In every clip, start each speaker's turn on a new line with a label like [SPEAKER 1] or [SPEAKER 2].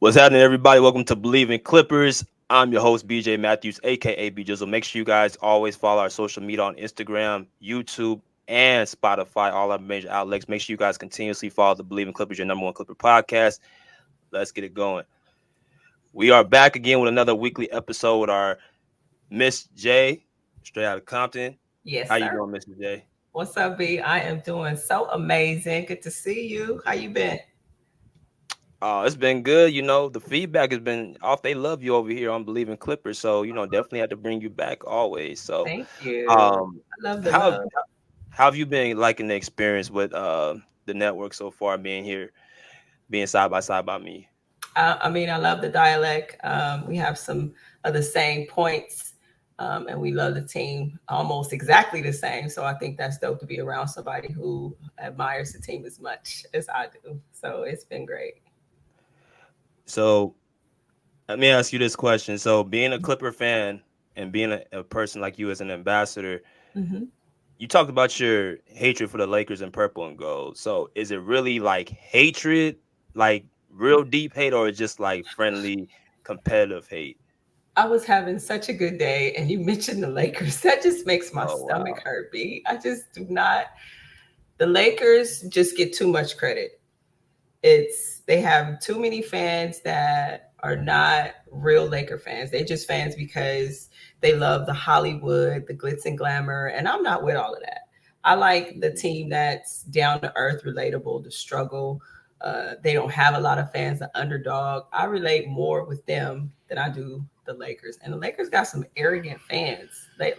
[SPEAKER 1] What's happening, everybody? Welcome to Bleav in Clippers. I'm your host, BJ Matthews, aka B Jizzle. Make sure you guys always follow our social media on Instagram, YouTube, and Spotify, all our major outlets. Make sure you guys continuously follow the Bleav in Clippers, your number one Clipper podcast. Let's get it going. We are back again with another weekly episode with our Miss J, straight out of Compton. How
[SPEAKER 2] Yes,
[SPEAKER 1] you
[SPEAKER 2] sir.
[SPEAKER 1] doing, Mrs. J?
[SPEAKER 2] What's up, B? I am doing so amazing. Good to see you. How you been?
[SPEAKER 1] It's been good. The feedback has been off. They love you over here on Bleav in Clippers. So, definitely had to bring you back always. So,
[SPEAKER 2] Thank you.
[SPEAKER 1] um,
[SPEAKER 2] I love the
[SPEAKER 1] how
[SPEAKER 2] love.
[SPEAKER 1] How have you been liking the experience with the network so far, being here, being side by side by me?
[SPEAKER 2] I love the dialect. We have some of the same points, and we love the team almost exactly the same. So I think that's dope to be around somebody who admires the team as much as I do. So it's been great.
[SPEAKER 1] So let me ask you this question. So being a Clipper fan and being a person like you as an ambassador,
[SPEAKER 2] Hmm.
[SPEAKER 1] you talked about your hatred for the Lakers in purple and gold. So is it really like hatred, like real deep hate, or is just like friendly competitive hate?
[SPEAKER 2] I was having such a good day, and you mentioned the Lakers. That just makes my
[SPEAKER 1] Oh
[SPEAKER 2] stomach
[SPEAKER 1] wow.
[SPEAKER 2] hurt, B. I just do not. The Lakers just get too much credit. They have too many fans that are not real Laker fans. They just fans because they love the Hollywood, the glitz and glamour, and I'm not with all of that. I like the team that's down to earth, relatable, the struggle. They don't have a lot of fans, the underdog. I relate more with them than I do the Lakers. And the Lakers got some arrogant fans. They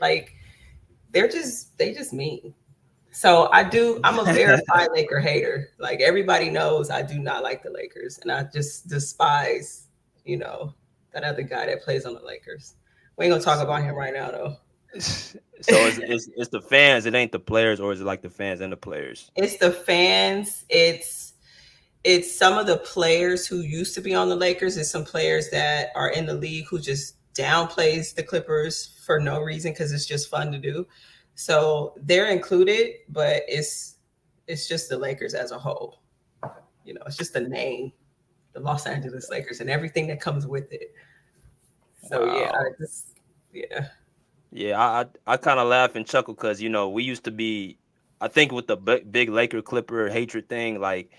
[SPEAKER 2] just mean. So I do. I'm a verified Laker hater. Like everybody knows, I do not like the Lakers, and I just despise, you know, that other guy that plays on the Lakers. We ain't gonna talk about him right now, though.
[SPEAKER 1] So it's the fans, it ain't the players, or is it like the fans and the players?
[SPEAKER 2] It's the fans. It's some of the players who used to be on the Lakers. It's some players that are in the league who just downplays the Clippers for no reason because it's just fun to do. So they're included, but it's just the Lakers as a whole. It's just a name, the Los Angeles Lakers, and everything that comes with it. So yeah, I
[SPEAKER 1] Wow.
[SPEAKER 2] just yeah.
[SPEAKER 1] Yeah, I kind of laugh and chuckle because we used to be, I think with the big Laker Clipper hatred thing, like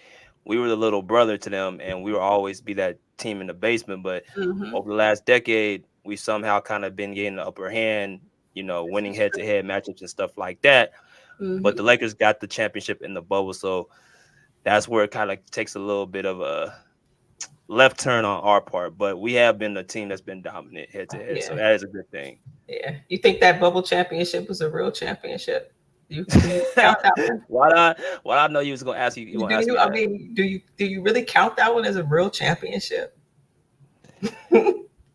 [SPEAKER 1] we were the little brother to them, and we will always be that team in the basement. But
[SPEAKER 2] Mm-hmm.
[SPEAKER 1] over the last decade, we somehow kind of been getting the upper hand, winning head to head matchups and stuff like that. But
[SPEAKER 2] Mm-hmm.
[SPEAKER 1] the Lakers got the championship in the bubble, so that's where it kind of takes a little bit of a left turn on our part. But we have been the team that's been dominant head to head, so
[SPEAKER 2] Yeah,
[SPEAKER 1] that is a good thing.
[SPEAKER 2] yeah. You think that bubble championship was a real championship? Do you count that one?
[SPEAKER 1] Why not? Why I know you was gonna ask you. You
[SPEAKER 2] Do
[SPEAKER 1] gonna ask
[SPEAKER 2] you?
[SPEAKER 1] me
[SPEAKER 2] I
[SPEAKER 1] that?
[SPEAKER 2] mean, do you really count that one as a real championship?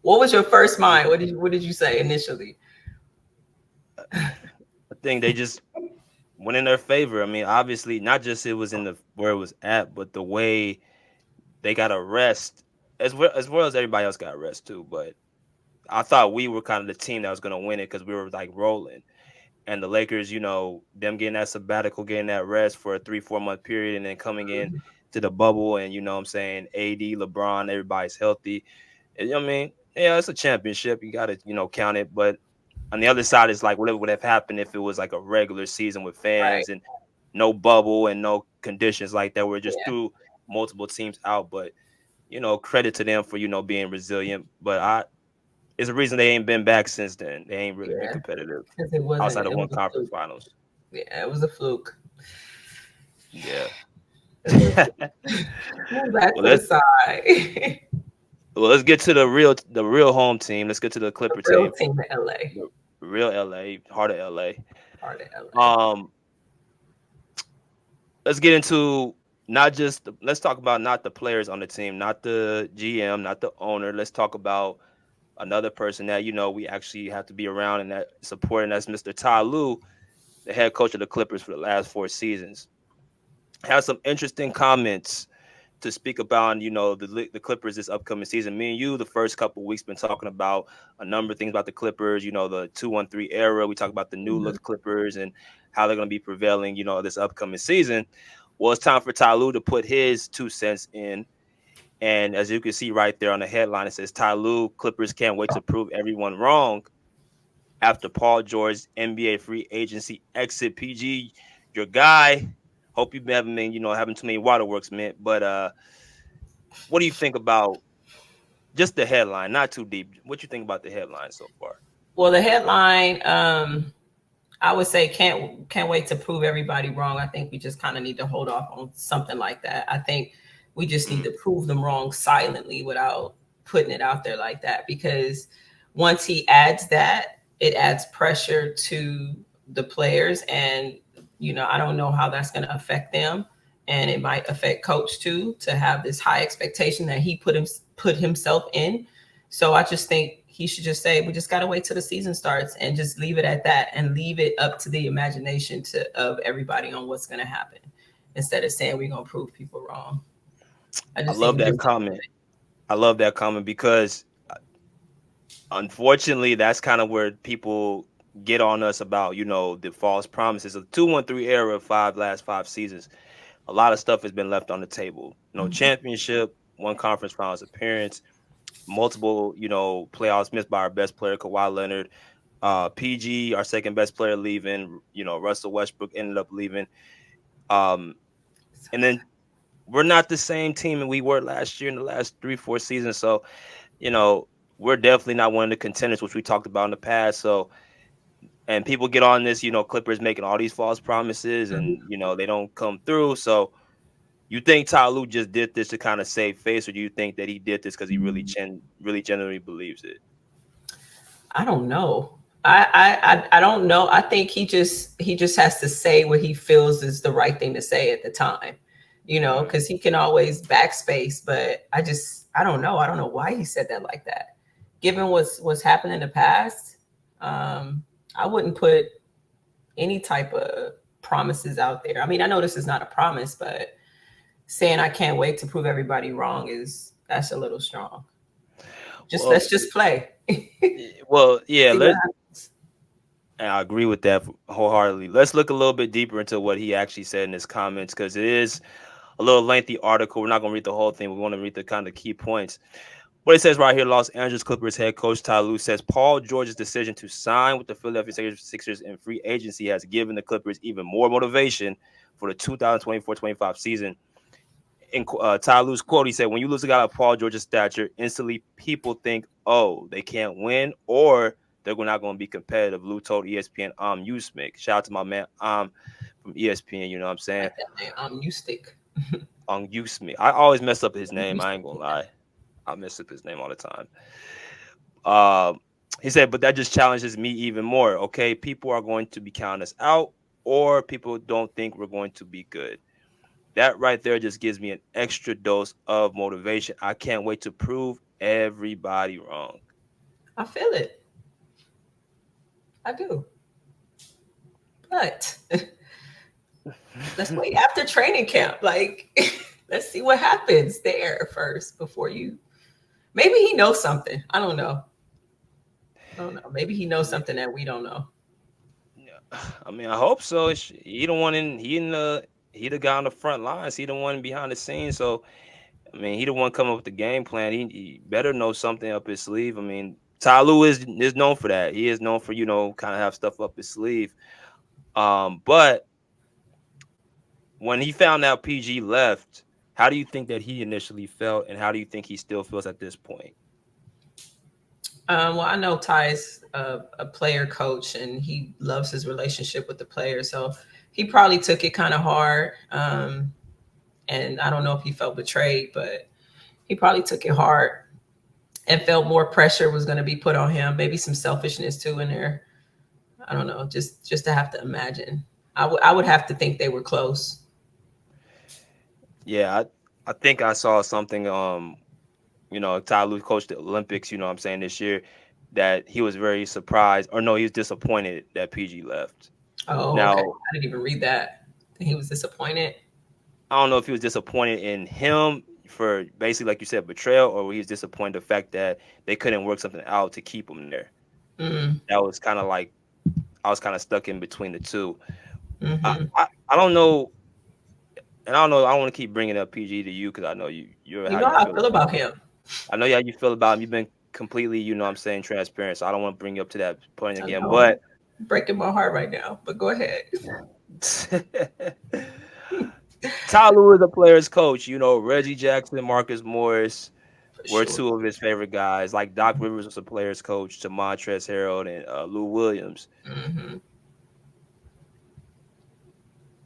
[SPEAKER 2] What was your first mind? What did you say initially?
[SPEAKER 1] I think they just went in their favor. I mean, obviously, not just it was in the where it was at, but the way they got a rest, as well as everybody else got a rest too. But I thought we were kind of the team that was gonna win it because we were like rolling. And the Lakers, them getting that sabbatical, getting that rest for a 3-4 month period, and then coming in to the bubble, and what I'm saying, AD, LeBron, everybody's healthy. I mean, yeah, it's a championship. You got to, count it. But on the other side, it's like whatever would have happened if it was like a regular season with
[SPEAKER 2] Right.
[SPEAKER 1] fans and no bubble and no conditions like that, where it just
[SPEAKER 2] Yeah.
[SPEAKER 1] threw multiple teams out. But credit to them for being resilient. But it's a reason they ain't been back since then. They ain't really been
[SPEAKER 2] Yeah.
[SPEAKER 1] competitive
[SPEAKER 2] Because it wasn't.
[SPEAKER 1] outside of
[SPEAKER 2] It
[SPEAKER 1] one
[SPEAKER 2] was a
[SPEAKER 1] conference
[SPEAKER 2] fluke.
[SPEAKER 1] finals.
[SPEAKER 2] Yeah, it was a fluke.
[SPEAKER 1] Yeah.
[SPEAKER 2] It was a fluke. Move back
[SPEAKER 1] well,
[SPEAKER 2] to the
[SPEAKER 1] let's
[SPEAKER 2] side.
[SPEAKER 1] let's get to the real home team. Let's get to the
[SPEAKER 2] The
[SPEAKER 1] Clipper
[SPEAKER 2] real
[SPEAKER 1] team,
[SPEAKER 2] team in LA.
[SPEAKER 1] the real LA, heart of LA.
[SPEAKER 2] Part of LA.
[SPEAKER 1] Um, let's get into not just let's talk about not the players on the team, not the GM, not the owner. Let's talk about another person that we actually have to be around and that supporting. That's Mr. Ty Lue, the head coach of the Clippers for the last 4 seasons. Has some interesting comments to speak about, the Clippers this upcoming season. Me and you, the first couple of weeks, been talking about a number of things about the Clippers. The 2-1-3 era. We talk about the new
[SPEAKER 2] Hmm.
[SPEAKER 1] look Clippers and how they're going to be prevailing. This upcoming season. Well, it's time for Ty Lue to put his 2 cents in, And as you can see right there on the headline, it says Ty Lue, Clippers can't wait to prove everyone wrong after Paul George NBA free agency exit. PG, your guy. Hope you haven't been, having too many waterworks, man. But what do you think about just the headline? Not too deep. What you think about the headline so far?
[SPEAKER 2] Well, the headline, I would say can't wait to prove everybody wrong. I think we just kind of need to hold off on something like that. I think we just need
[SPEAKER 1] Mm,
[SPEAKER 2] to prove them wrong silently without putting it out there like that, because once he adds that, it adds pressure to the players, and I don't know how that's going to affect them, and it might affect coach too, to have this high expectation that he put himself in. So I just think he should just say, we just got to wait till the season starts and just leave it at that, and leave it up to the imagination of everybody on what's going to happen, instead of saying we're going to prove people wrong. I
[SPEAKER 1] I
[SPEAKER 2] just
[SPEAKER 1] love
[SPEAKER 2] think
[SPEAKER 1] that comment. I love that comment because unfortunately, that's kind of where people get on us about, the false promises of the 2-1-3 era of last 5 seasons. A lot of stuff has been left on the table. No championship, one conference finals appearance, multiple, playoffs missed by our best player, Kawhi Leonard. PG, our second best player, leaving. Russell Westbrook ended up leaving. Um, and then we're not the same team we were last year in the last 3-4 seasons. So, you know, we're definitely not one of the contenders, which we talked about in the past. So, and people get on this, Clippers making all these false promises and, they don't come through. So, you think Ty Lue just did this to kind of save face, or do you think that he did this because he really genuinely believes it?
[SPEAKER 2] I don't know. I don't know. I think he just has to say what he feels is the right thing to say at the time,
[SPEAKER 1] Mm.
[SPEAKER 2] because he can always backspace. But I don't know. I don't know why he said that like that. Given what's happened in the past, I wouldn't put any type of promises out there. I mean, I know this is not a promise, but saying I can't wait to prove everybody wrong is that's a little strong. Just
[SPEAKER 1] Well,
[SPEAKER 2] let's just play.
[SPEAKER 1] yeah.
[SPEAKER 2] See what happens.
[SPEAKER 1] And I agree with that wholeheartedly. Let's look a little bit deeper into what he actually said in his comments because it is a little lengthy article. We're not going to read the whole thing. We want to read the kind of key points. What it says right here: Los Angeles Clippers head coach Ty Lue says Paul George's decision to sign with the Philadelphia Sixers in free agency has given the Clippers even more motivation for the 2024-25 season. In Ty Lue's quote, he said, "When you lose a guy like Paul George's stature, instantly people think, oh, they can't win, or they're not going to be competitive." Lue told ESPN, you Smith. Shout out to my man, from ESPN. You know what I'm
[SPEAKER 2] I
[SPEAKER 1] saying?
[SPEAKER 2] like that name. I'm Eustick.
[SPEAKER 1] You Smith. I always mess up his name. I ain't gonna lie. I mess up his name all the time. Um, he said, but that just challenges me even more. Okay, people are going to be counting us out, or people don't think we're going to be good. That right there just gives me an extra dose of motivation. I can't wait to prove everybody wrong.
[SPEAKER 2] I feel it. I do. But let's wait after training camp. Like, let's see what happens there first before you. Maybe he knows something. I don't know. I don't know. Maybe he knows
[SPEAKER 1] Yeah,
[SPEAKER 2] something that we don't know.
[SPEAKER 1] yeah. I mean, I hope so. He the one he the guy on the front lines. He the one behind the scenes. So I mean, he the one coming up with the game plan. He better know something up his sleeve. I mean, Ty Lue is known for that. He is known for kind of have stuff up his sleeve. But when he found out PG left, how do you think that he initially felt, and how do you think he still feels at this point?
[SPEAKER 2] Well, I know Ty's a player coach, and he loves his relationship with the players. So he probably took it kind of hard. And I don't know if he felt betrayed, but he probably took it hard and felt more pressure was going to be put on him. Maybe some selfishness too in there. I don't know. Just to have to imagine. I would have to think they were close.
[SPEAKER 1] Yeah, I think I saw something. Ty Lue coached the Olympics. What I'm saying this year that he was very surprised, or no, he was disappointed that PG left.
[SPEAKER 2] Oh, okay.
[SPEAKER 1] Now,
[SPEAKER 2] I didn't even read that. He was disappointed.
[SPEAKER 1] I don't know if he was disappointed in him for basically, like you said, betrayal, or he was disappointed the fact that they couldn't work something out to keep him there.
[SPEAKER 2] Mm,
[SPEAKER 1] That was kind of like I was kind of stuck in between the two. I,
[SPEAKER 2] mm-hmm.
[SPEAKER 1] I I don't know. and I don't know. I don't want to keep bringing up PG to you because I know you're
[SPEAKER 2] You
[SPEAKER 1] how
[SPEAKER 2] know
[SPEAKER 1] you
[SPEAKER 2] how I
[SPEAKER 1] feel
[SPEAKER 2] feel
[SPEAKER 1] about
[SPEAKER 2] about
[SPEAKER 1] him.
[SPEAKER 2] him.
[SPEAKER 1] I know how you feel about him. You've been completely, I'm saying, transparent. So I don't want to bring you up to that point
[SPEAKER 2] I
[SPEAKER 1] again.
[SPEAKER 2] know,
[SPEAKER 1] But
[SPEAKER 2] breaking my heart right now, but go ahead.
[SPEAKER 1] Ty Lue is a player's coach. Reggie Jackson, Marcus Morris
[SPEAKER 2] For
[SPEAKER 1] were
[SPEAKER 2] sure.
[SPEAKER 1] two of his favorite guys. Like Doc Rivers was a player's coach to Montrezl Harrell and Lou Williams.
[SPEAKER 2] Hmm.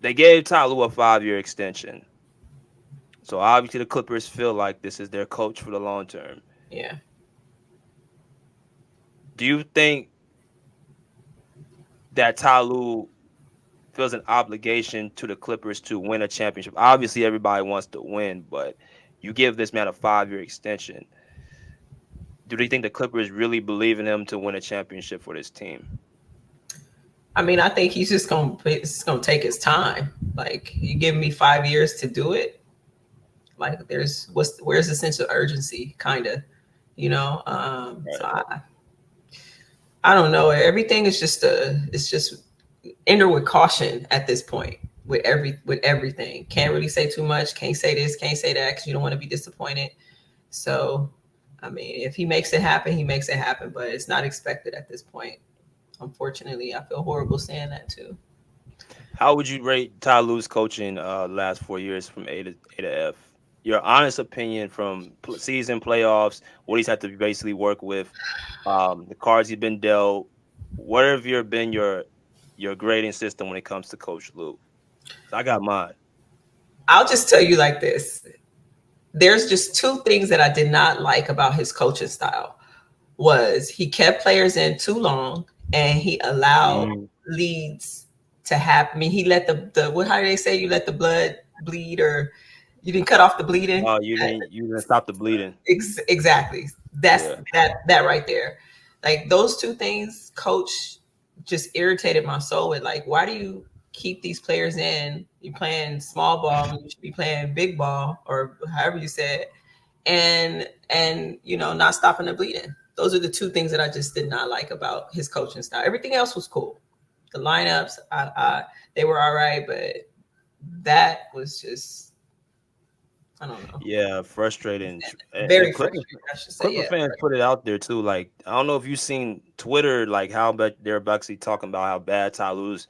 [SPEAKER 1] They gave Ty Lue a 5-year extension. So obviously the Clippers feel like this is their coach for the long term.
[SPEAKER 2] Yeah.
[SPEAKER 1] Do you think that Ty Lue feels an obligation to the Clippers to win a championship? Obviously everybody wants to win, but you give this man a 5-year extension. Do they think the Clippers really believe in him to win a championship for this team?
[SPEAKER 2] I mean, I think he's just gonna it's gonna take his time. Like you give me 5 years to do it. Like where's the sense of urgency, kind of, you know? So
[SPEAKER 1] Right.
[SPEAKER 2] I don't know. Everything is just it's just enter with caution at this point with everything. Can't really say too much. Can't say this. Can't say that because you don't want to be disappointed. So, I mean, if he makes it happen, he makes it happen. But it's not expected at this point. Unfortunately, I feel horrible saying that too.
[SPEAKER 1] How would you rate Ty Lue's coaching last 4 years from A to F? Your honest opinion from season playoffs, what he's had to basically work with, the cards he's been dealt. What have been your grading system when it comes to Coach Lue? 'Cause I got mine.
[SPEAKER 2] I'll just tell you like this. There's just two things that I did not like about his coaching style. Was he kept players in too long and he allowed
[SPEAKER 1] Mm.
[SPEAKER 2] leads to happen. I mean, he let the what how do they say you let the blood bleed or you didn't cut off the bleeding.
[SPEAKER 1] Oh, you didn't stop the bleeding.
[SPEAKER 2] Exactly. That's
[SPEAKER 1] Yeah.
[SPEAKER 2] that right there. Like those two things, coach just irritated my soul with like, why do you keep these players in? You playing small ball when you should be playing big ball or however you said, and not stopping the bleeding. Those are the two things that I just did not like about his coaching style. Everything else was cool. The lineups, they were all right, but that was just I don't know.
[SPEAKER 1] Yeah, frustrating. And
[SPEAKER 2] Very
[SPEAKER 1] Clipper
[SPEAKER 2] frustrating, I should say.
[SPEAKER 1] Clipper
[SPEAKER 2] Yeah.
[SPEAKER 1] fans put it out there too. Like I don't know if you've seen Twitter, like how they're actually talking about how bad Ty Lue's,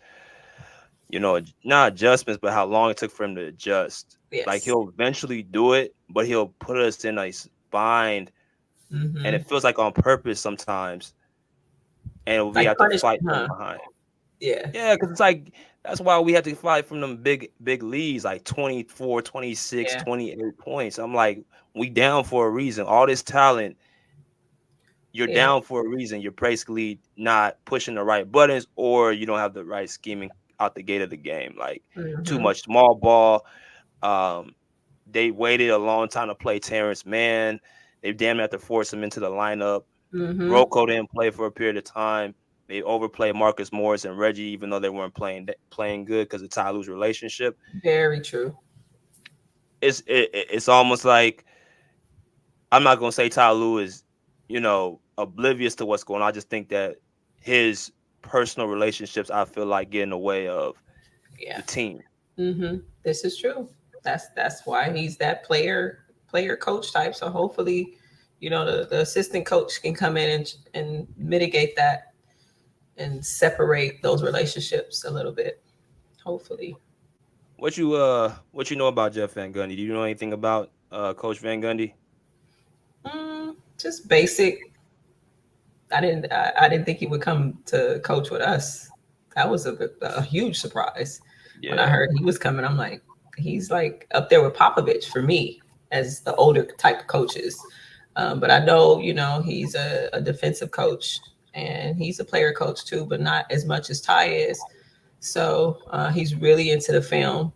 [SPEAKER 1] not adjustments, but how long it took for him to adjust. Like
[SPEAKER 2] Yes.
[SPEAKER 1] he'll eventually do it, but he'll put us in a bind, and
[SPEAKER 2] Mm-hmm.
[SPEAKER 1] it feels like on purpose sometimes, and we
[SPEAKER 2] Like
[SPEAKER 1] have to
[SPEAKER 2] punishment,
[SPEAKER 1] fight from
[SPEAKER 2] huh?
[SPEAKER 1] behind.
[SPEAKER 2] Yeah.
[SPEAKER 1] Yeah, because it's like that's why we have to fight from them big leads, like 24, 26,
[SPEAKER 2] Yeah.
[SPEAKER 1] 28 points. I'm like, we down for a reason. All this talent, you're
[SPEAKER 2] Yeah.
[SPEAKER 1] down for a reason. You're basically not pushing the right buttons, or you don't have the right scheming out the gate of the game. Like too
[SPEAKER 2] Mm-hmm.
[SPEAKER 1] much small ball. Um, they waited a long time to play Terrence Mann. They damn near had to force him into the lineup.
[SPEAKER 2] Mm-hmm.
[SPEAKER 1] Rocco didn't play for a period of time. They overplayed Marcus Morris and Reggie, even though they weren't playing good because of Ty Lue's relationship.
[SPEAKER 2] Very true.
[SPEAKER 1] It's almost like I'm not gonna say Ty Lue is oblivious to what's going on. I just think that his personal relationships I feel like get in the way of
[SPEAKER 2] Yeah.
[SPEAKER 1] the team.
[SPEAKER 2] Mm-hmm. This is true. That's why he's that player coach type. So hopefully, the assistant coach can come in and mitigate that and separate those relationships a little bit. Hopefully.
[SPEAKER 1] What you know about Jeff Van Gundy? Do you know anything about Coach Van Gundy?
[SPEAKER 2] Just basic. I didn't think he would come to coach with us. That was a huge surprise when I
[SPEAKER 1] Yeah.
[SPEAKER 2] heard he was coming. I'm like, he's like up there with Popovich for me as the older type of coaches. But I know, he's a defensive coach and he's a player coach too, but not as much as Ty is. So he's really into the film.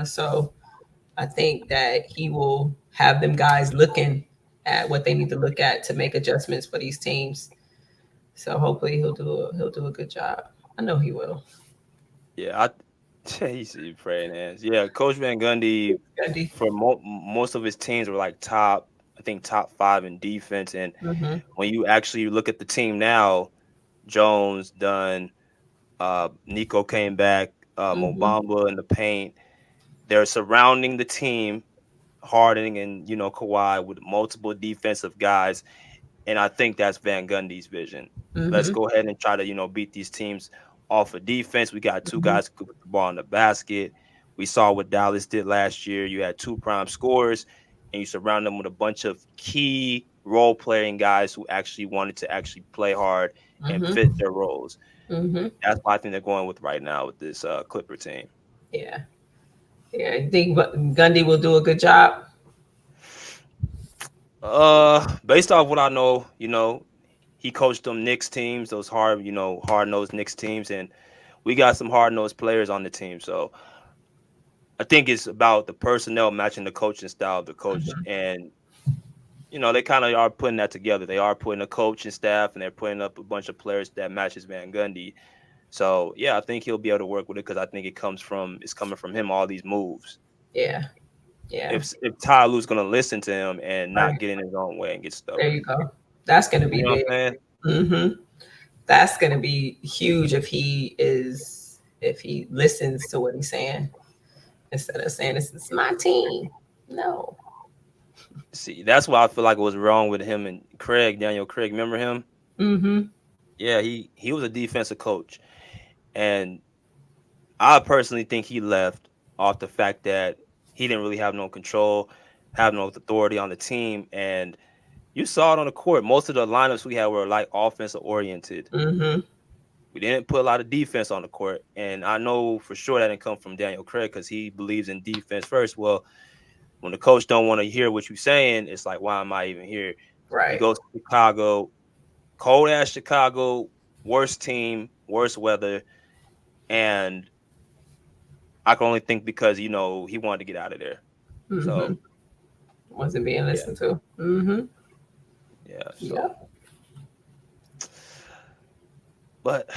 [SPEAKER 2] So I think that he will have them guys looking at what they need to look at to make adjustments for these teams. So hopefully he'll do a good job. I know he will.
[SPEAKER 1] Yeah, he's praying hands. Yeah, Coach Van Gundy
[SPEAKER 2] Gundy.
[SPEAKER 1] for most of his teams were like I think top 5 in defense. And
[SPEAKER 2] Mm-hmm.
[SPEAKER 1] when you actually look at the team now, Jones done, Nico came back,
[SPEAKER 2] Mm-hmm.
[SPEAKER 1] Mobamba in the paint. They're surrounding the team, Harden and Kawhi with multiple defensive guys, and I think that's Van Gundy's vision. Let's
[SPEAKER 2] Mm-hmm.
[SPEAKER 1] go ahead and try to beat these teams off of defense. We got two
[SPEAKER 2] Mm-hmm.
[SPEAKER 1] guys who can put the ball in the basket. We saw what Dallas did last year. You had two prime scorers, and you surround them with a bunch of key role playing guys who actually wanted to actually play hard and fit
[SPEAKER 2] Mm-hmm.
[SPEAKER 1] their roles.
[SPEAKER 2] Mm-hmm.
[SPEAKER 1] That's what I think they're going with right now with this Clipper team.
[SPEAKER 2] Yeah. Yeah. I think Gundy will do a good job.
[SPEAKER 1] Based off what I know, he coached them Knicks teams, those hard nosed Knicks teams, and we got some hard nosed players on the team. So I think it's about the personnel matching the coaching style of the coach,
[SPEAKER 2] Mm-hmm.
[SPEAKER 1] and they kind of are putting that together. They are putting a coaching staff, and they're putting up a bunch of players that matches Van Gundy. So yeah, I think he'll be able to work with it because I think it's coming from him. All these moves.
[SPEAKER 2] Yeah. Yeah.
[SPEAKER 1] If Ty Lue's gonna listen to him and not
[SPEAKER 2] Right.
[SPEAKER 1] get in his own way and get
[SPEAKER 2] There
[SPEAKER 1] stubborn,
[SPEAKER 2] you go. That's gonna
[SPEAKER 1] you
[SPEAKER 2] be
[SPEAKER 1] know what
[SPEAKER 2] big.
[SPEAKER 1] I'm saying?
[SPEAKER 2] Mm-hmm. That's gonna be huge if he listens to what he's saying instead of saying this is my team. No.
[SPEAKER 1] See, that's why I feel like it was wrong with him and Daniel Craig. Remember him?
[SPEAKER 2] Mm-hmm.
[SPEAKER 1] Yeah, he was a defensive coach, and I personally think he left off the fact that he didn't really have no control, have no authority on the team, and you saw it on the court. Most of the lineups we had were like offensive oriented.
[SPEAKER 2] Mm-hmm.
[SPEAKER 1] We didn't put a lot of defense on the court, and I know for sure that didn't come from Daniel Craig because he believes in defense first. Well, when the coach don't want to hear what you're saying, it's like, why am I even here? He
[SPEAKER 2] Right.
[SPEAKER 1] goes to Chicago, cold ass Chicago, worst team, worst weather, and I can only think because he wanted to get out of there.
[SPEAKER 2] Mm-hmm.
[SPEAKER 1] So
[SPEAKER 2] Wasn't being
[SPEAKER 1] yeah,
[SPEAKER 2] listened to. Mm-hmm.
[SPEAKER 1] yeah. So,
[SPEAKER 2] Yep.
[SPEAKER 1] but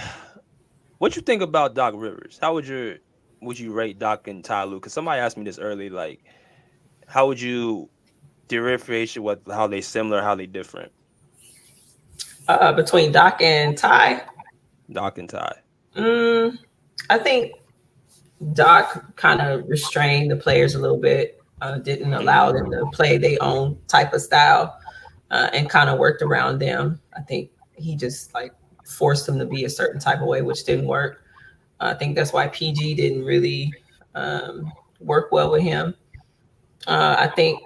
[SPEAKER 1] what you think about Doc Rivers? How would you rate Doc and Ty Lue? Because somebody asked me this early, like, how would you differentiate what how they similar, how they different?
[SPEAKER 2] Between Doc and Ty,
[SPEAKER 1] Doc and Ty.
[SPEAKER 2] mm, I think Doc kind of restrained the players a little bit, didn't allow them
[SPEAKER 1] Mm-hmm.
[SPEAKER 2] to play their own type of style, and kind of worked around them. I think he just like forced them to be a certain type of way, which didn't work. I think that's why PG didn't really work well with him. I think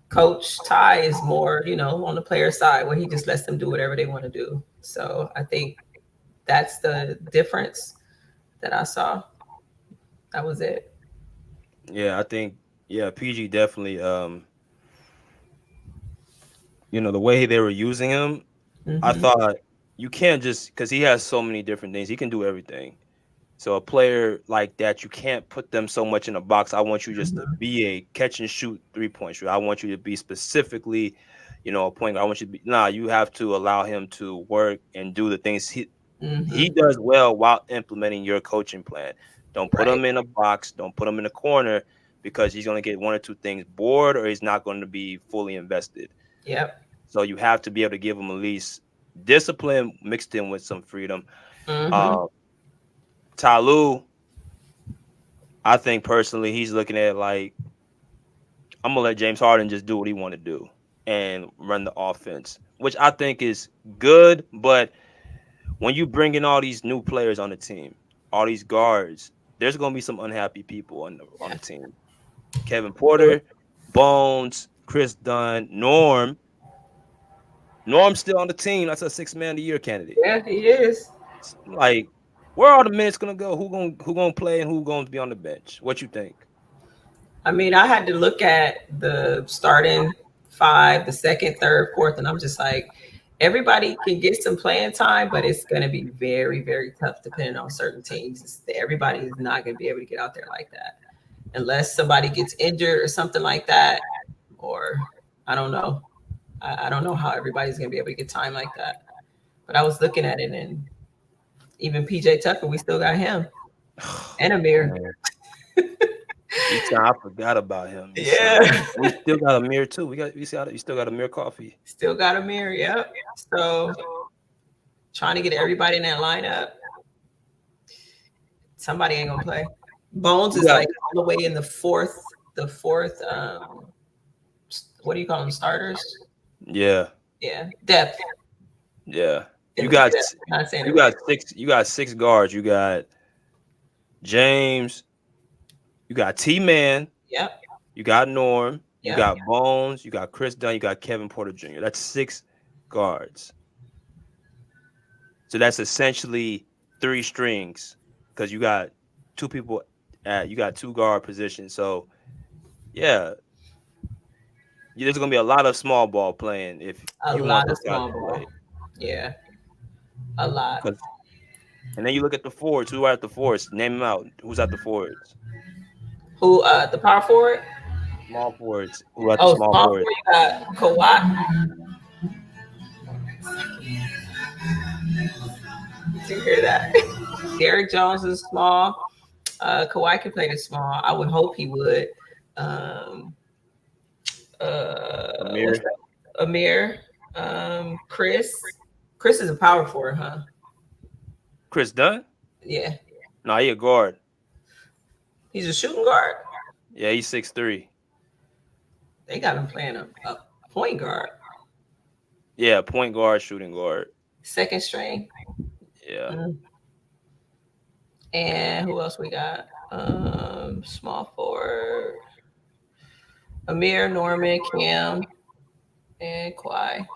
[SPEAKER 2] Coach Ty is more, on the player side where he just lets them do whatever they want to do. So I think that's the difference that I saw. That was it.
[SPEAKER 1] Yeah, I think PG definitely the way they were using him, I
[SPEAKER 2] Mm-hmm.
[SPEAKER 1] thought you can't just because he has so many different things. He can do everything. So a player like that, you can't put them so much in a box. I want you just to
[SPEAKER 2] Mm-hmm.
[SPEAKER 1] be a catch and shoot 3 point shooter. I want you to be specifically, a point guard. I want you to be you have to allow him to work and do the things he
[SPEAKER 2] Mm-hmm.
[SPEAKER 1] does well while implementing your coaching plan. Don't put
[SPEAKER 2] Right.
[SPEAKER 1] him in a box, don't put him in a corner because he's gonna get one or two things bored or he's not going to be fully invested.
[SPEAKER 2] Yep.
[SPEAKER 1] So you have to be able to give him at least discipline mixed in with some freedom.
[SPEAKER 2] Mm-hmm.
[SPEAKER 1] Uh Ty Lue, I think personally he's looking at it like I'm gonna let James Harden just do what he want to do and run the offense, which I think is good. But when you bring in all these new players on the team, all these guards, there's gonna be some unhappy people on the
[SPEAKER 2] Yeah.
[SPEAKER 1] team. Kevin Porter, Bones, Chris Dunn, Norm. Norm's still on the team. That's a 6 man of the year candidate.
[SPEAKER 2] Yeah, he is.
[SPEAKER 1] Like, where are the minutes gonna go? Who gonna play and who gonna be on the bench? What you think?
[SPEAKER 2] I mean, I had to look at the starting five, the second, third, fourth, and I'm just like, everybody can get some playing time, but it's going to be very, very tough depending on certain teams. Everybody is not going to be able to get out there like that unless somebody gets injured or something like that, or I don't know. I don't know how everybody's going to be able to get time like that. But I was looking at it, and even PJ Tucker, we still got him and Amir.
[SPEAKER 1] Man, you said I forgot about him. You said
[SPEAKER 2] Yeah.
[SPEAKER 1] we still got Amir too. We still got Amir Coffee.
[SPEAKER 2] Still got Amir. Yep. So trying to get everybody in that lineup, somebody ain't gonna play. Bones
[SPEAKER 1] You
[SPEAKER 2] is
[SPEAKER 1] got
[SPEAKER 2] like all the way in the fourth. What do you call them? Starters.
[SPEAKER 1] yeah,
[SPEAKER 2] Yeah, depth.
[SPEAKER 1] yeah.
[SPEAKER 2] In the depth. Not saying it right.
[SPEAKER 1] You got six guards. You got James. You got T Man.
[SPEAKER 2] Yep.
[SPEAKER 1] You got Norm. You
[SPEAKER 2] Yep.
[SPEAKER 1] got Bones. You got Chris Dunn. You got Kevin Porter Jr. That's six guards. So that's essentially three strings because you got two people at you got two guard positions. So yeah, there's gonna be a lot of small ball playing if
[SPEAKER 2] A
[SPEAKER 1] you want
[SPEAKER 2] lot of
[SPEAKER 1] those guys
[SPEAKER 2] small
[SPEAKER 1] to
[SPEAKER 2] ball.
[SPEAKER 1] play.
[SPEAKER 2] Yeah, a lot.
[SPEAKER 1] 'Cause- and then you look at the forwards. Who are at the forwards? Name them out. Who's at the forwards?
[SPEAKER 2] Who? The power forward.
[SPEAKER 1] Small forwards. Who are at the
[SPEAKER 2] Oh,
[SPEAKER 1] small
[SPEAKER 2] small
[SPEAKER 1] forwards?
[SPEAKER 2] forward. You got Kawhi. Did you hear that? Derek Jones is small. Kawhi can play the small. I would hope he would. Um, what's
[SPEAKER 1] Amir.
[SPEAKER 2] that? Amir. Chris. Chris is a power forward, huh?
[SPEAKER 1] Chris Dunn?
[SPEAKER 2] Yeah,
[SPEAKER 1] No, he a guard.
[SPEAKER 2] he's a shooting guard.
[SPEAKER 1] Yeah, he's 6'3".
[SPEAKER 2] They got him playing a point guard,
[SPEAKER 1] Yeah, point guard, shooting guard.
[SPEAKER 2] second string.
[SPEAKER 1] Yeah.
[SPEAKER 2] Mm. And who else we got? Small forward. Amir, Norman, Cam, and Kawhi.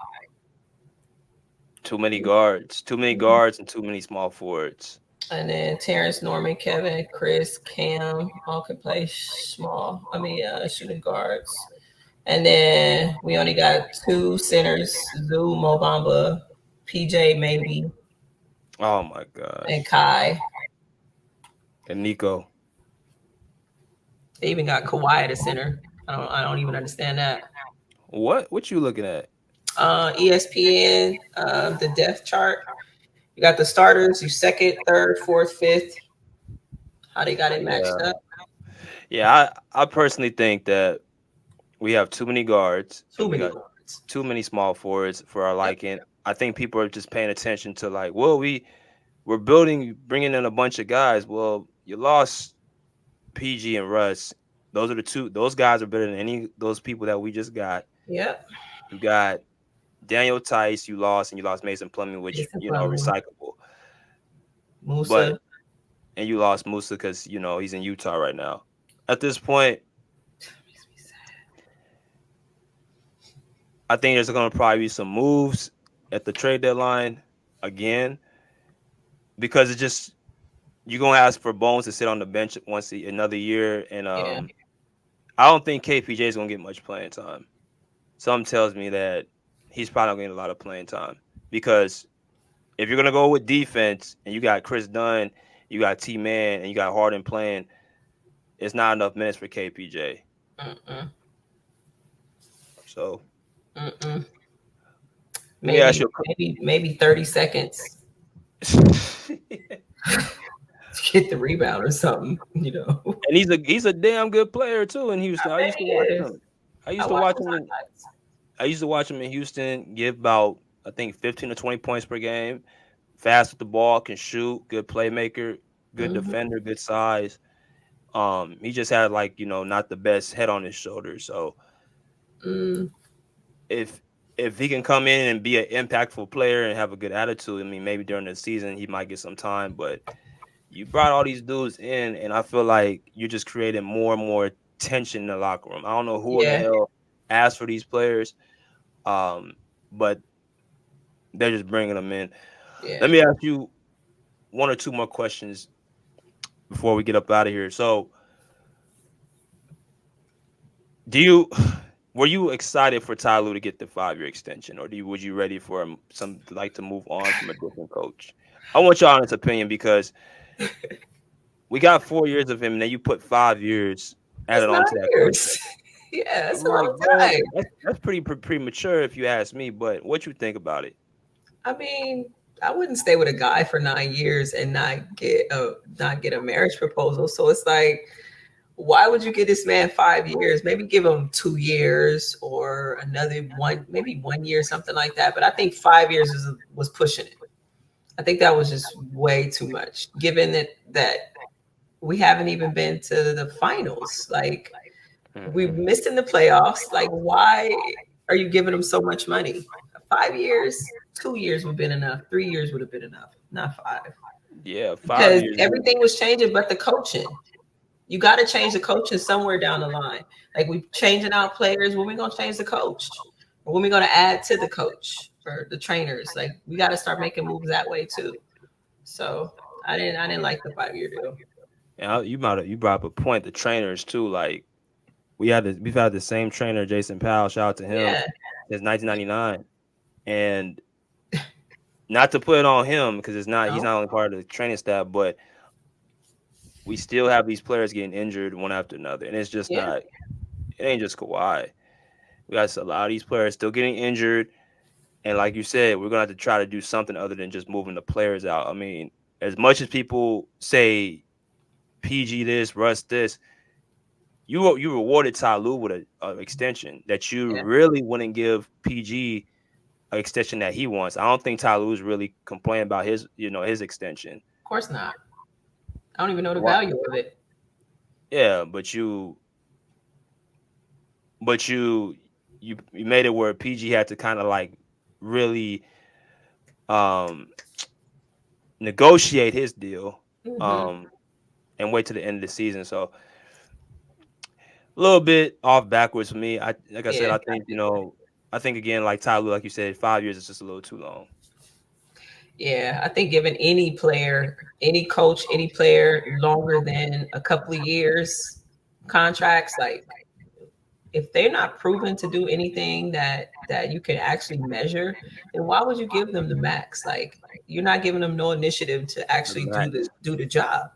[SPEAKER 1] Too many guards. Too many guards and too many small forwards.
[SPEAKER 2] And then Terrence, Norman, Kevin, Chris, Cam, all can play small. Shooting guards. And then we only got two centers: Zoo, Mobamba, PJ, maybe,
[SPEAKER 1] Oh my
[SPEAKER 2] and
[SPEAKER 1] gosh.
[SPEAKER 2] Kai.
[SPEAKER 1] And Nico.
[SPEAKER 2] They even got Kawhi at the center. I don't even understand that.
[SPEAKER 1] What? What you looking at?
[SPEAKER 2] ESPN, the depth chart. You got the starters, you second, third, fourth, fifth. How they got it
[SPEAKER 1] Yeah.
[SPEAKER 2] matched up?
[SPEAKER 1] Yeah, I personally think that we have too many guards
[SPEAKER 2] Too
[SPEAKER 1] and we
[SPEAKER 2] many
[SPEAKER 1] got
[SPEAKER 2] guards.
[SPEAKER 1] too many small forwards for our
[SPEAKER 2] Yep.
[SPEAKER 1] liking. I think people are just paying attention to like, well, we're building, bringing in a bunch of guys. Well, you lost PG and Russ. Those are the two. Those guys are better than any of those people that we just got.
[SPEAKER 2] Yep.
[SPEAKER 1] You got Daniel Tice. You lost, and you lost Mason Plumbing, which
[SPEAKER 2] Jason Plumlee,
[SPEAKER 1] recyclable. But
[SPEAKER 2] Musa.
[SPEAKER 1] and you lost Musa because he's in Utah right now. At this point, I think there's going to probably be some moves at the trade deadline again because it's just you're gonna ask for Bones to sit on the bench another year, and
[SPEAKER 2] Yeah.
[SPEAKER 1] I don't think KPJ is gonna get much playing time. Something tells me that he's probably not gonna get a lot of playing time because if you're gonna go with defense and you got Chris Dunn, you got T Man, and you got Harden playing, it's not enough minutes for KPJ.
[SPEAKER 2] Mm-mm.
[SPEAKER 1] So
[SPEAKER 2] Mm-mm.
[SPEAKER 1] let me ask you.
[SPEAKER 2] Maybe 30 seconds to get the rebound or something.
[SPEAKER 1] And he's a damn good player too in Houston.
[SPEAKER 2] I
[SPEAKER 1] I
[SPEAKER 2] bet
[SPEAKER 1] used to
[SPEAKER 2] he
[SPEAKER 1] watch
[SPEAKER 2] is.
[SPEAKER 1] him. I
[SPEAKER 2] I
[SPEAKER 1] used to
[SPEAKER 2] watched
[SPEAKER 1] watch
[SPEAKER 2] his
[SPEAKER 1] him.
[SPEAKER 2] highlights.
[SPEAKER 1] I used to watch him in Houston give about I think 15 to 20 points per game. Fast with the ball, can shoot, good playmaker, good
[SPEAKER 2] Mm-hmm.
[SPEAKER 1] defender, good size. He just had like not the best head on his shoulders. So
[SPEAKER 2] Mm,
[SPEAKER 1] if if he can come in and be an impactful player and have a good attitude, I mean maybe during the season he might get some time. But you brought all these dudes in, and I feel like you're just creating more and more tension in the locker room. I don't know who in the
[SPEAKER 2] yeah.
[SPEAKER 1] hell asked for these players, but they're just bringing them in. Let
[SPEAKER 2] Yeah.
[SPEAKER 1] me ask you one or two more questions before we get up out of here. So, do you were you excited for Ty Lue to get the 5 year extension, or would you ready for some like to move on from a different coach? I want your honest opinion because we got 4 years of him, and then you put 5 years
[SPEAKER 2] That's
[SPEAKER 1] added on
[SPEAKER 2] nine
[SPEAKER 1] to that
[SPEAKER 2] years.
[SPEAKER 1] contract.
[SPEAKER 2] Yeah, that's
[SPEAKER 1] I'm
[SPEAKER 2] a
[SPEAKER 1] like,
[SPEAKER 2] long
[SPEAKER 1] bro,
[SPEAKER 2] time.
[SPEAKER 1] that's pretty premature if you ask me. But what you think about it?
[SPEAKER 2] I mean, I wouldn't stay with a guy for 9 years and not get a marriage proposal. So it's like, why would you give this man 5 years? Maybe give him 2 years or another one, maybe 1 year, something like that. But I think 5 years was pushing it. I think that was just way too much, given that we haven't even been to the finals. Like we've
[SPEAKER 1] Hmm.
[SPEAKER 2] missed in the playoffs. Like, why are you giving them so much money? 5 years, 2 years would have been enough. 3 years would have been enough, not five.
[SPEAKER 1] Yeah, five
[SPEAKER 2] Because
[SPEAKER 1] years.
[SPEAKER 2] everything was changing but the coaching. You got to change the coaching somewhere down the line. Like we changing out players, when we gonna change the coach? Or when we gonna add to the coach or the trainers? Like we got to start making moves that way too. So I didn't like the 5 year deal.
[SPEAKER 1] And you brought up a point. The trainers too. Like we've had the same trainer, Jason Powell. Shout out to him
[SPEAKER 2] Yeah,
[SPEAKER 1] since 1999. And not to put it on him because he's
[SPEAKER 2] no,
[SPEAKER 1] not only part of the training staff, but we still have these players getting injured one after another, and it's just
[SPEAKER 2] yeah,
[SPEAKER 1] not. It ain't just Kawhi. We got a lot of these players still getting injured, and like you said, we're gonna have to try to do something other than just moving the players out. I mean, as much as people say PG this, Russ this, you rewarded Ty Lue with a extension that you
[SPEAKER 2] yeah.
[SPEAKER 1] really wouldn't give PG an extension that he wants. I don't think Ty Lue's really complaining about his extension.
[SPEAKER 2] Of course not. I don't even know the
[SPEAKER 1] What?
[SPEAKER 2] value of it.
[SPEAKER 1] Yeah, but you made it where PG had to kind of like really um negotiate his deal
[SPEAKER 2] Hmm.
[SPEAKER 1] um and wait to the end of the season. So a little bit off backwards for me. I like I said,
[SPEAKER 2] Yeah,
[SPEAKER 1] I think I think again like Tyler, like you said, 5 years is just a little too long.
[SPEAKER 2] yeah. I think giving any player, any coach, any player longer than a couple of years contracts, like if they're not proven to do anything that you can actually measure, then why would you give them the max? Like you're not giving them no initiative to
[SPEAKER 1] The
[SPEAKER 2] actually
[SPEAKER 1] max.
[SPEAKER 2] do the job.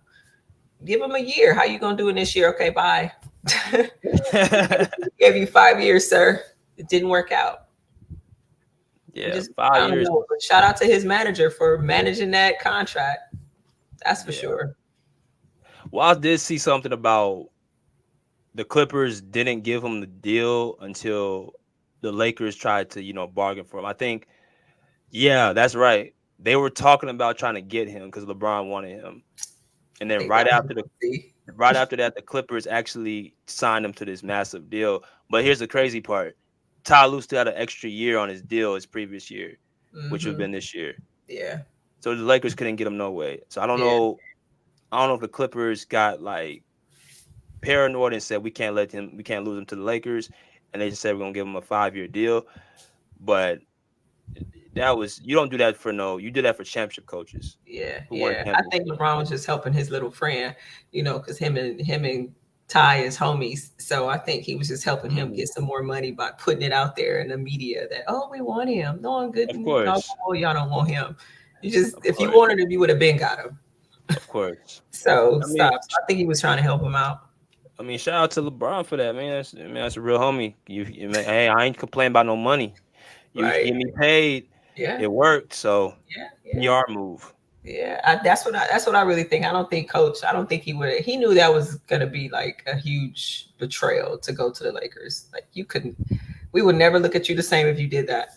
[SPEAKER 2] Give them a year. How you gonna do it this year? Okay, bye. Gave you 5 years, sir. It didn't work out. We
[SPEAKER 1] Yeah,
[SPEAKER 2] just,
[SPEAKER 1] five
[SPEAKER 2] I don't
[SPEAKER 1] years.
[SPEAKER 2] know. But shout out to his manager for managing that contract. That's for
[SPEAKER 1] Yeah.
[SPEAKER 2] sure.
[SPEAKER 1] Well, I did see something about the Clippers didn't give him the deal until the Lakers tried to, bargain for him. I think, yeah, that's right. They were talking about trying to get him because LeBron wanted him, and
[SPEAKER 2] I
[SPEAKER 1] then
[SPEAKER 2] think that was see.
[SPEAKER 1] right after that, the Clippers actually signed him to this massive deal. But here's the crazy part: Ty Lue still had an extra year on his deal his previous year, which would have
[SPEAKER 2] Mm-hmm.
[SPEAKER 1] been this year.
[SPEAKER 2] Yeah.
[SPEAKER 1] So the Lakers couldn't get him no way. So I don't
[SPEAKER 2] Yeah.
[SPEAKER 1] know. I don't know if the Clippers got like paranoid and said we can't lose him to the Lakers, and they just said we're gonna give him a 5 year deal. But that was you don't do that for no. You do that for championship coaches
[SPEAKER 2] Yeah.
[SPEAKER 1] who won
[SPEAKER 2] Yeah. I think
[SPEAKER 1] championships.
[SPEAKER 2] LeBron was just helping his little friend, because him and Ty is homies. So I think he was just helping him
[SPEAKER 1] Mhm.
[SPEAKER 2] get some more money by putting it out there in the media that, oh, we want him. No one good.
[SPEAKER 1] Of
[SPEAKER 2] No,
[SPEAKER 1] course,
[SPEAKER 2] y'all don't want him. You just,
[SPEAKER 1] of
[SPEAKER 2] if you
[SPEAKER 1] course,
[SPEAKER 2] wanted him, you would have been got him.
[SPEAKER 1] of course.
[SPEAKER 2] So
[SPEAKER 1] I mean,
[SPEAKER 2] stop. So I think he was trying to help him out.
[SPEAKER 1] shout out to LeBron for that, man. That's a real homie. Man, hey, I ain't complaining about no money. You
[SPEAKER 2] Right.
[SPEAKER 1] get me paid,
[SPEAKER 2] Yeah.
[SPEAKER 1] it worked. So
[SPEAKER 2] Yeah. Yeah.
[SPEAKER 1] PR move.
[SPEAKER 2] Yeah, that's what I really think. I don't think coach. I don't think he would. He knew that was gonna be like a huge betrayal to go to the Lakers. Like you couldn't. We would never look at you the same if you did that.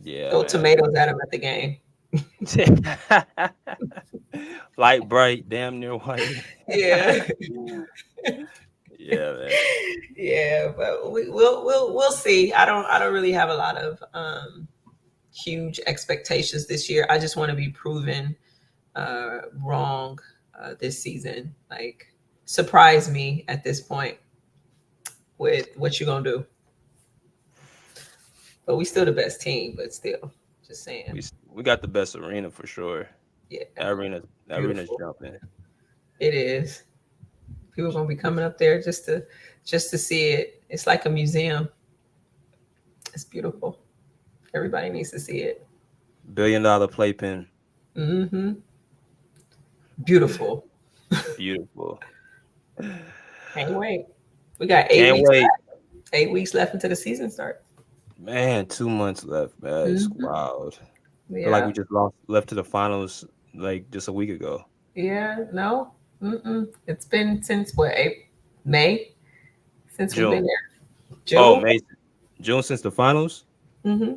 [SPEAKER 1] Yeah,
[SPEAKER 2] Throw
[SPEAKER 1] man.
[SPEAKER 2] tomatoes at him at the game.
[SPEAKER 1] Light bright, damn near white.
[SPEAKER 2] Yeah,
[SPEAKER 1] Yeah, man.
[SPEAKER 2] yeah. But we'll see. I don't really have a lot of huge expectations this year. I just want to be proven wrong this season. Like surprise me at this point with what you're gonna do. But we still the best team. But still, just saying.
[SPEAKER 1] We got the best arena for sure.
[SPEAKER 2] Yeah,
[SPEAKER 1] That arena's
[SPEAKER 2] beautiful.
[SPEAKER 1] jumping.
[SPEAKER 2] It is. People are gonna be coming up there just to see it. It's like a museum. It's beautiful. Everybody needs to see it.
[SPEAKER 1] $1 billion playpen.
[SPEAKER 2] Hmm. Beautiful.
[SPEAKER 1] Beautiful.
[SPEAKER 2] Can't wait. We got eight
[SPEAKER 1] Can't
[SPEAKER 2] weeks
[SPEAKER 1] wait.
[SPEAKER 2] left. 8 weeks left until the season starts.
[SPEAKER 1] Man, 2 months left, man. It's
[SPEAKER 2] Hmm.
[SPEAKER 1] wild. Feel like
[SPEAKER 2] Yeah.
[SPEAKER 1] we just left to the finals like just a week ago.
[SPEAKER 2] Yeah. No. Mm-mm. It's been since what? May since we've been
[SPEAKER 1] June.
[SPEAKER 2] there.
[SPEAKER 1] Oh,
[SPEAKER 2] June.
[SPEAKER 1] May. June since the finals.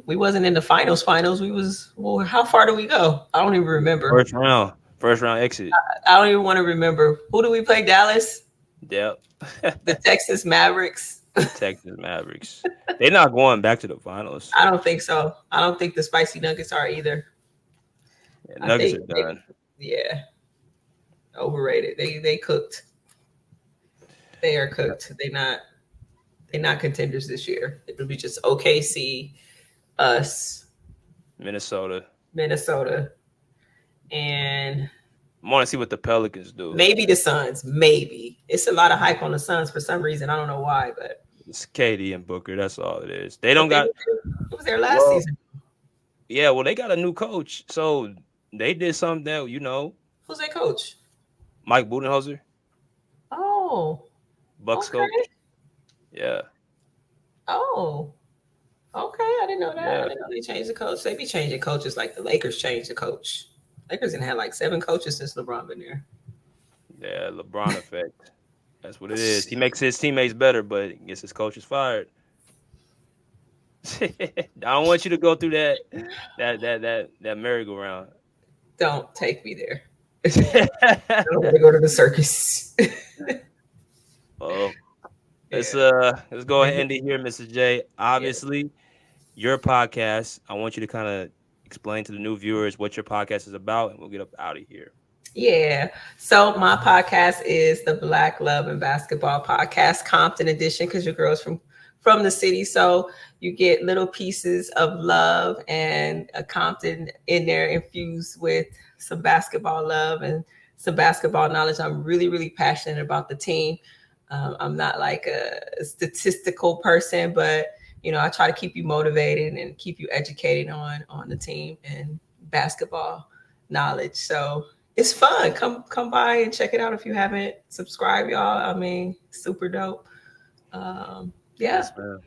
[SPEAKER 2] We wasn't in the finals. We was, well. How far do we go? I don't even remember.
[SPEAKER 1] First round. First round exit.
[SPEAKER 2] I don't even want to remember. Who do we play? Dallas,
[SPEAKER 1] Yep.
[SPEAKER 2] the Texas Mavericks.
[SPEAKER 1] Texas Mavericks. They're not going back to the finals.
[SPEAKER 2] I don't think so. I don't think the Spicy Nuggets are either.
[SPEAKER 1] Yeah,
[SPEAKER 2] I
[SPEAKER 1] Nuggets are
[SPEAKER 2] think they,
[SPEAKER 1] done.
[SPEAKER 2] yeah, overrated. They cooked. They are
[SPEAKER 1] Yeah.
[SPEAKER 2] cooked. They're not contenders this year. It'll be just OKC, us,
[SPEAKER 1] Minnesota.
[SPEAKER 2] Minnesota, and
[SPEAKER 1] I want to see what the Pelicans do.
[SPEAKER 2] maybe the Suns. Maybe it's a lot of hype on the Suns for some reason. I don't know why,
[SPEAKER 1] It's KD and Booker. That's all it is. They
[SPEAKER 2] but
[SPEAKER 1] don't got
[SPEAKER 2] it was their last
[SPEAKER 1] well.
[SPEAKER 2] season.
[SPEAKER 1] Yeah, well, they got a new coach, so they did something that
[SPEAKER 2] Who's their coach?
[SPEAKER 1] Mike Budenholzer,
[SPEAKER 2] Oh,
[SPEAKER 1] Bucks
[SPEAKER 2] okay.
[SPEAKER 1] coach. Yeah,
[SPEAKER 2] Oh, okay. I didn't know that. I
[SPEAKER 1] yeah,
[SPEAKER 2] didn't know they changed the coach. They be changing coaches like the Lakers changed the coach. Lakers didn't have like 7 coaches since LeBron been there.
[SPEAKER 1] yeah. LeBron effect. That's what it is. He makes his teammates better, but gets his coaches fired. I don't want you to go through that merry-go-round.
[SPEAKER 2] Don't take me there. I don't want to go to the circus.
[SPEAKER 1] Well, let's
[SPEAKER 2] Yeah.
[SPEAKER 1] let's go ahead and end it here, Mrs. J.
[SPEAKER 2] Yeah.
[SPEAKER 1] Obviously, your podcast. I want you to kind of explain to the new viewers what your podcast is about, and we'll get up out of here.
[SPEAKER 2] Yeah. So my podcast is the Black Love and Basketball Podcast, Compton edition, because your girl's from the city. So you get little pieces of love and a Compton in there infused with some basketball love and some basketball knowledge. I'm really, really passionate about the team. I'm not like a statistical person, but I try to keep you motivated and keep you educated on the team and basketball knowledge. So it's fun. Come by and check it out if you haven't subscribed, y'all. I mean, super dope. Yeah,
[SPEAKER 1] Yes, ma'am.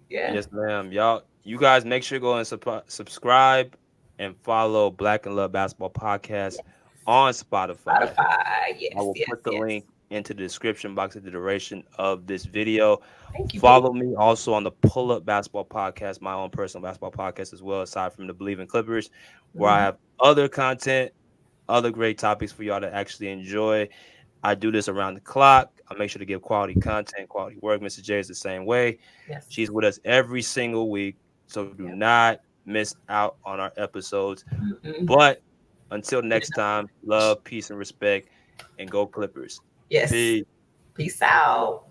[SPEAKER 2] yeah.
[SPEAKER 1] Yes, ma'am. Y'all, you guys make sure to go and subscribe and follow Black and Love Basketball Podcast on Spotify.
[SPEAKER 2] Spotify.
[SPEAKER 1] I
[SPEAKER 2] Yes,
[SPEAKER 1] will
[SPEAKER 2] yes,
[SPEAKER 1] put the
[SPEAKER 2] yes.
[SPEAKER 1] link into the description box at the duration of this video.
[SPEAKER 2] Thank you, boo.
[SPEAKER 1] Follow me also on the Pull Up Basketball Podcast, my own personal basketball podcast as well, aside from the Bleav in Clippers, where I
[SPEAKER 2] Mhm.
[SPEAKER 1] have other content, other great topics for y'all to actually enjoy. I do this around the clock. I make sure to give quality content, quality work. Mrs. J is the same way.
[SPEAKER 2] Yes.
[SPEAKER 1] She's with us every single week. So do
[SPEAKER 2] Yep.
[SPEAKER 1] not miss out on our episodes.
[SPEAKER 2] Mm-mm.
[SPEAKER 1] But until next time, love, peace, and respect, and go Clippers.
[SPEAKER 2] Yes.
[SPEAKER 1] Peace.
[SPEAKER 2] Peace out.